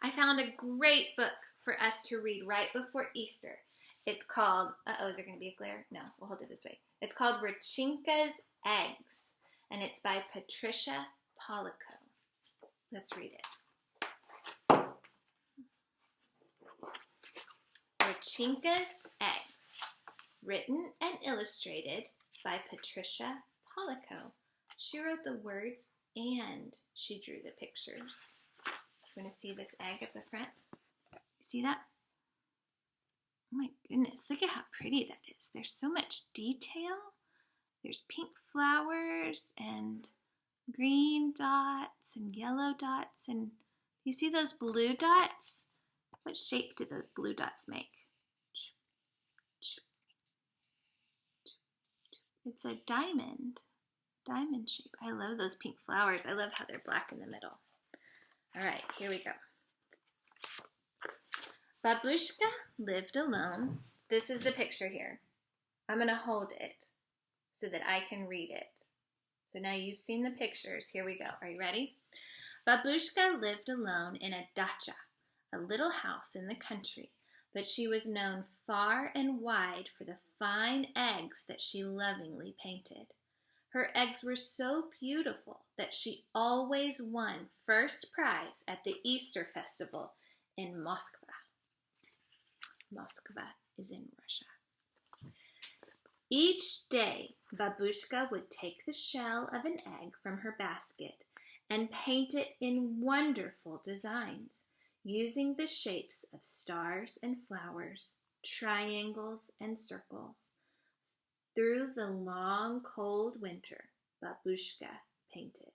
I found a great book for us to read right before Easter. It's called, is there going to be a glare? No, we'll hold it this way. It's called Rechenka's Eggs, and it's by Patricia Polacco. Let's read it. Rechenka's Eggs, written and illustrated by Patricia Polacco. She wrote the words and she drew the pictures. You're going to see this egg at the front. See that? Oh my goodness, look at how pretty that is. There's so much detail. There's pink flowers and green dots and yellow dots. And you see those blue dots? What shape do those blue dots make? It's a diamond shape. I love those pink flowers. I love how they're black in the middle. All right, here we go. Babushka lived alone. This is the picture here. I'm going to hold it so that I can read it. So now you've seen the pictures. Here we go. Are you ready? Babushka lived alone in a dacha, a little house in the country, but she was known far and wide for the fine eggs that she lovingly painted. Her eggs were so beautiful that she always won first prize at the Easter festival in Moscow. Moscow is in Russia. Each day, Babushka would take the shell of an egg from her basket and paint it in wonderful designs, using the shapes of stars and flowers, triangles and circles. Through the long, cold winter, Babushka painted.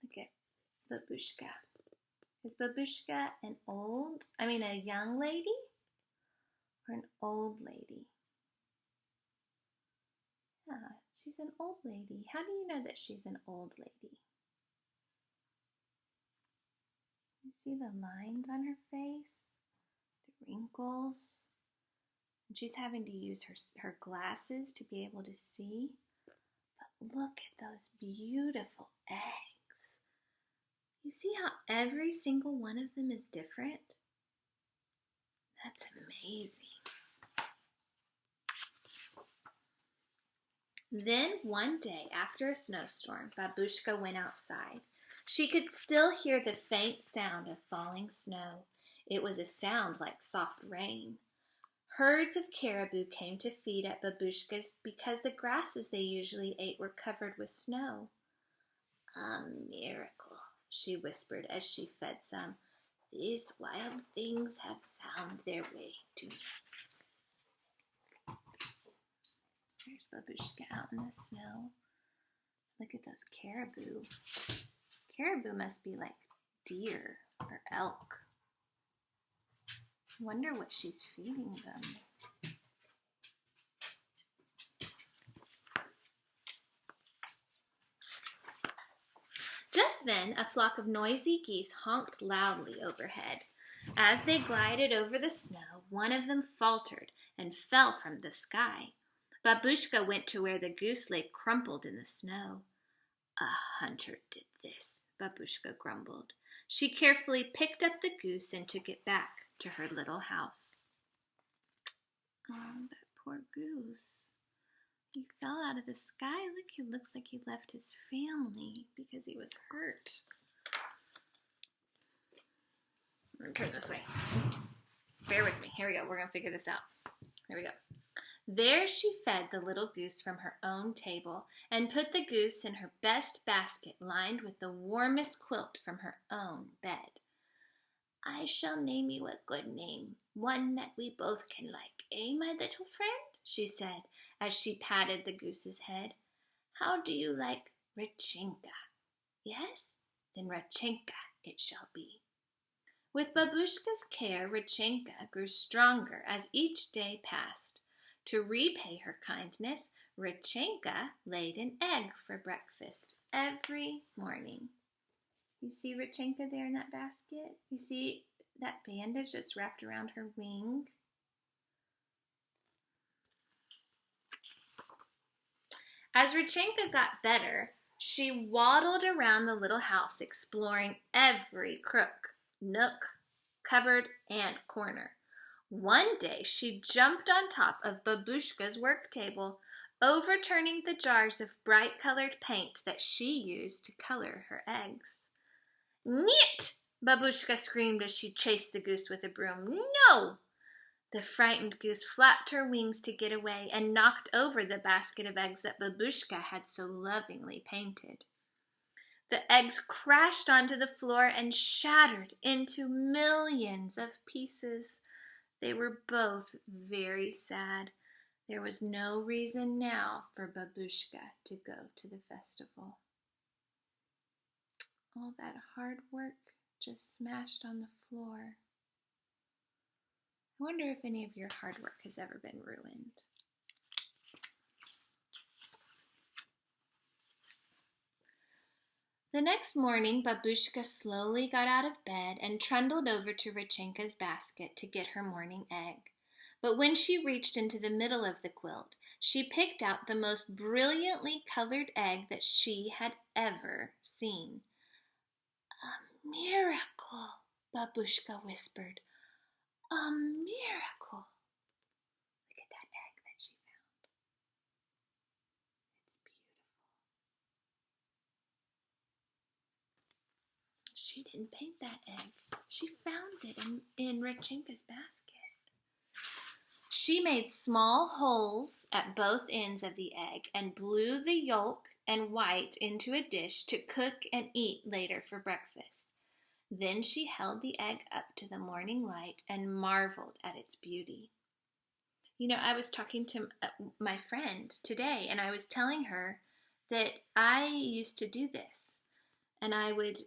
Look at Babushka. Is Babushka a young lady or an old lady? Yeah, she's an old lady. How do you know that she's an old lady? You see the lines on her face, the wrinkles. And she's having to use her glasses to be able to see. But look at those beautiful eggs. You see how every single one of them is different? That's amazing. Then one day after a snowstorm, Babushka went outside. She could still hear the faint sound of falling snow. It was a sound like soft rain. Herds of caribou came to feed at Babushka's because the grasses they usually ate were covered with snow. A miracle, she whispered as she fed some. These wild things have found their way to me. There's Babushka out in the snow. Look at those caribou. Caribou must be like deer or elk. I wonder what she's feeding them. Just then, a flock of noisy geese honked loudly overhead. As they glided over the snow, one of them faltered and fell from the sky. Babushka went to where the goose lay crumpled in the snow. A hunter did this, Babushka grumbled. She carefully picked up the goose and took it back to her little house. Oh, that poor goose. He fell out of the sky. Look, it looks like he left his family because he was hurt. I'm going to turn this way. Bear with me. Here we go. We're going to figure this out. Here we go. There she fed the little goose from her own table and put the goose in her best basket lined with the warmest quilt from her own bed. I shall name you a good name, one that we both can like, eh, my little friend? She said as she patted the goose's head. How do you like Rechenka? Yes? Then Rechenka it shall be. With Babushka's care, Rechenka grew stronger as each day passed. To repay her kindness, Rechenka laid an egg for breakfast every morning. You see Rechenka there in that basket? You see that bandage that's wrapped around her wing? As Rechenka got better, She waddled around the little house, exploring every crook, nook, cupboard, and corner. One day she jumped on top of Babushka's work table, overturning the jars of bright-colored paint that she used to color her eggs. "Niet!" Babushka screamed as she chased the goose with a broom. "No!" The frightened goose flapped her wings to get away and knocked over the basket of eggs that Babushka had so lovingly painted. The eggs crashed onto the floor and shattered into millions of pieces. They were both very sad. There was no reason now for Babushka to go to the festival. All that hard work just smashed on the floor. I wonder if any of your hard work has ever been ruined. The next morning, Babushka slowly got out of bed and trundled over to Rechenka's basket to get her morning egg. But when she reached into the middle of the quilt, she picked out the most brilliantly colored egg that she had ever seen. "A miracle," Babushka whispered. "A miracle." Look at that egg that she found. It's beautiful. She didn't paint that egg. She found it in Rechenka's basket. She made small holes at both ends of the egg and blew the yolk and white into a dish to cook and eat later for breakfast. Then she held the egg up to the morning light and marveled at its beauty. You know, I was talking to my friend today, and I was telling her that I used to do this. And I would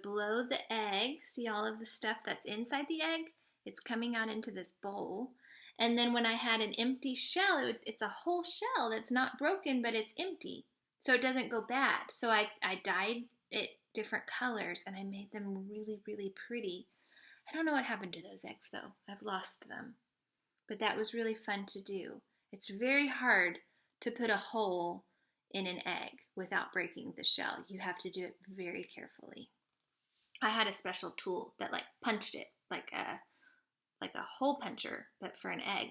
blow the egg, see all of the stuff that's inside the egg? It's coming out into this bowl. And then when I had an empty shell, it's a whole shell that's not broken, but it's empty. So it doesn't go bad. So I dyed it different colors, and I made them really, really pretty. I don't know what happened to those eggs, though. I've lost them. But that was really fun to do. It's very hard to put a hole in an egg without breaking the shell. You have to do it very carefully. I had a special tool that punched it like a hole puncher, but for an egg.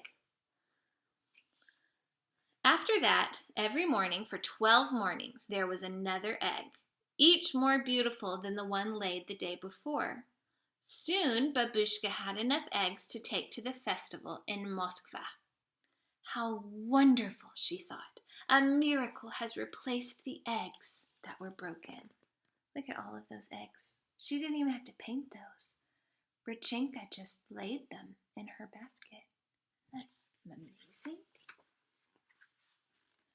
After that, every morning for 12 mornings, there was another egg, each more beautiful than the one laid the day before. Soon, Babushka had enough eggs to take to the festival in Moscow. How wonderful, she thought. A miracle has replaced the eggs that were broken. Look at all of those eggs. She didn't even have to paint those. Rechenka just laid them in her basket. That's amazing.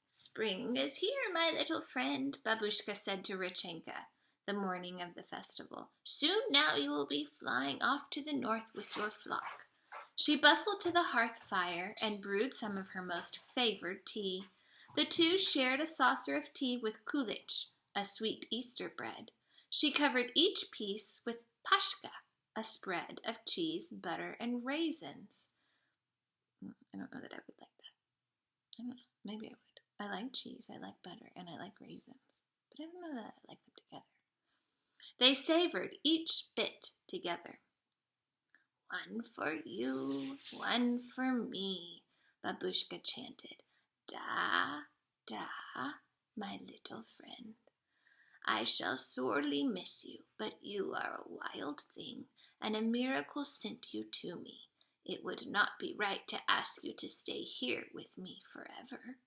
"Spring is here, my little friend," Babushka said to Rechenka the morning of the festival. "Soon now you will be flying off to the north with your flock." She bustled to the hearth fire and brewed some of her most favored tea. The two shared a saucer of tea with kulich, a sweet Easter bread. She covered each piece with pashka, a spread of cheese, butter, and raisins. I don't know that I would like that. I don't know. Maybe I would. I like cheese, I like butter, and I like raisins. But I don't know that I like them together. They savored each bit together. "One for you, one for me," Babushka chanted. "Da, da, my little friend. I shall sorely miss you, but you are a wild thing, and a miracle sent you to me. It would not be right to ask you to stay here with me forever."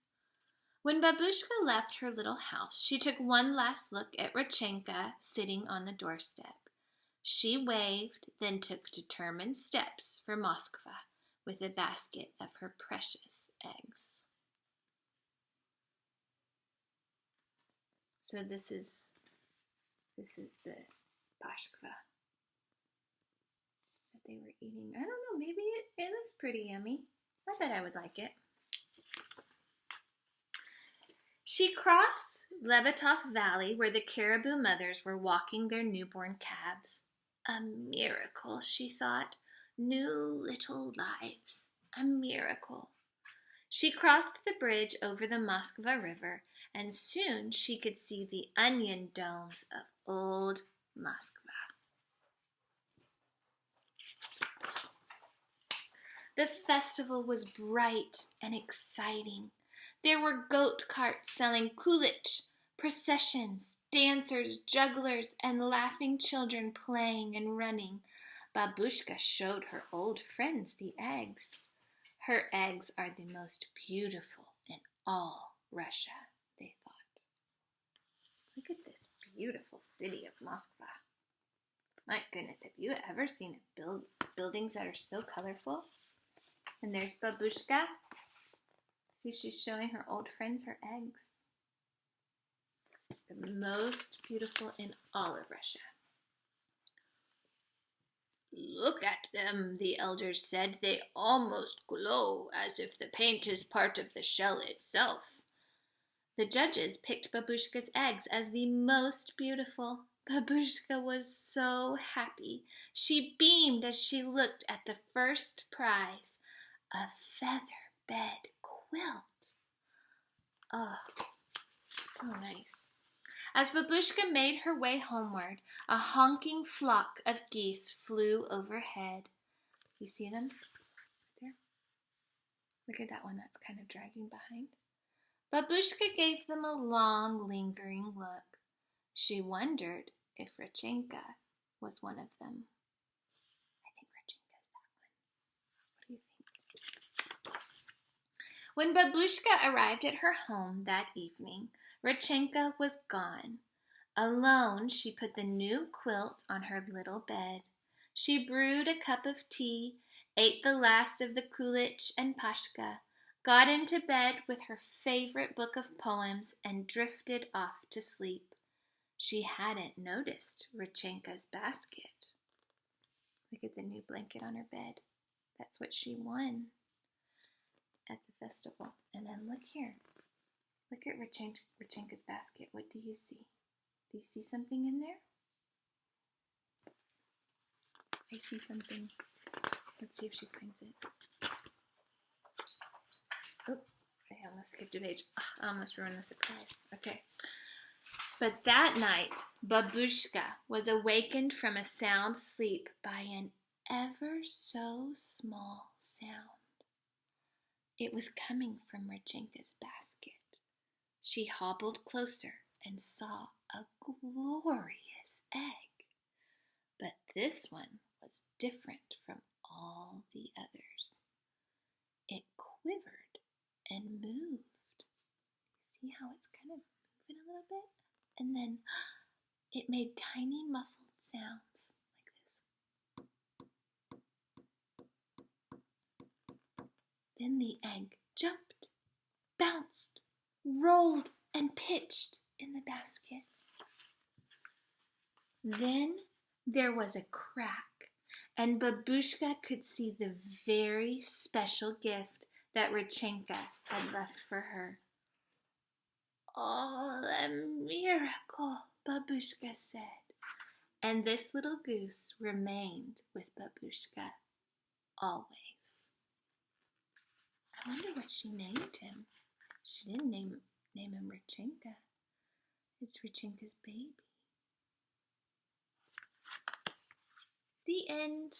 When Babushka left her little house, she took one last look at Rechenka sitting on the doorstep. She waved, then took determined steps for Moscow with a basket of her precious eggs. So this is the pashka that they were eating. I don't know, maybe it looks pretty yummy. I bet I would like it. She crossed Lebetov Valley where the caribou mothers were walking their newborn calves. A miracle, she thought. New little lives. A miracle. She crossed the bridge over the Moskva River and soon she could see the onion domes of old Moscow. The festival was bright and exciting. There were goat carts selling kulich, processions, dancers, jugglers, and laughing children playing and running. Babushka showed her old friends the eggs. Her eggs are the most beautiful in all Russia, they thought. Look at this beautiful city of Moscow. My goodness, have you ever seen buildings that are so colorful? And there's Babushka. See, she's showing her old friends her eggs. It's the most beautiful in all of Russia. Look at them, the elders said. They almost glow as if the paint is part of the shell itself. The judges picked Babushka's eggs as the most beautiful. Babushka was so happy. She beamed as she looked at the first prize, a feather bed quilt. Oh, so nice. As Babushka made her way homeward, a honking flock of geese flew overhead. You see them? There. Look at that one that's kind of dragging behind. Babushka gave them a long, lingering look. She wondered if Rechenka was one of them. I think Rechenka's that one. What do you think? When Babushka arrived at her home that evening, Rechenka was gone. Alone, she put the new quilt on her little bed. She brewed a cup of tea, ate the last of the kulich and pashka, got into bed with her favorite book of poems, and drifted off to sleep. She hadn't noticed Rechenka's basket. Look at the new blanket on her bed. That's what she won at the festival. And then look here. Look at Rechenka's basket. What do you see? Do you see something in there? I see something. Let's see if she finds it. Oh, I almost skipped a page. Oh, I almost ruined the surprise. Okay. But that night, Babushka was awakened from a sound sleep by an ever so small sound. It was coming from Rechenka's basket. She hobbled closer and saw a glorious egg. But this one was different from all the others. It quivered and moved. See how it's kind of moving a little bit? And then it made tiny muffled sounds like this. Then the egg jumped, bounced, rolled, and pitched in the basket. Then there was a crack, and Babushka could see the very special gift that Rechenka had left for her. Oh, a miracle, Babushka said. And this little goose remained with Babushka always. I wonder what she named him. She didn't name him Rechenka. It's Rechenka's baby. The end.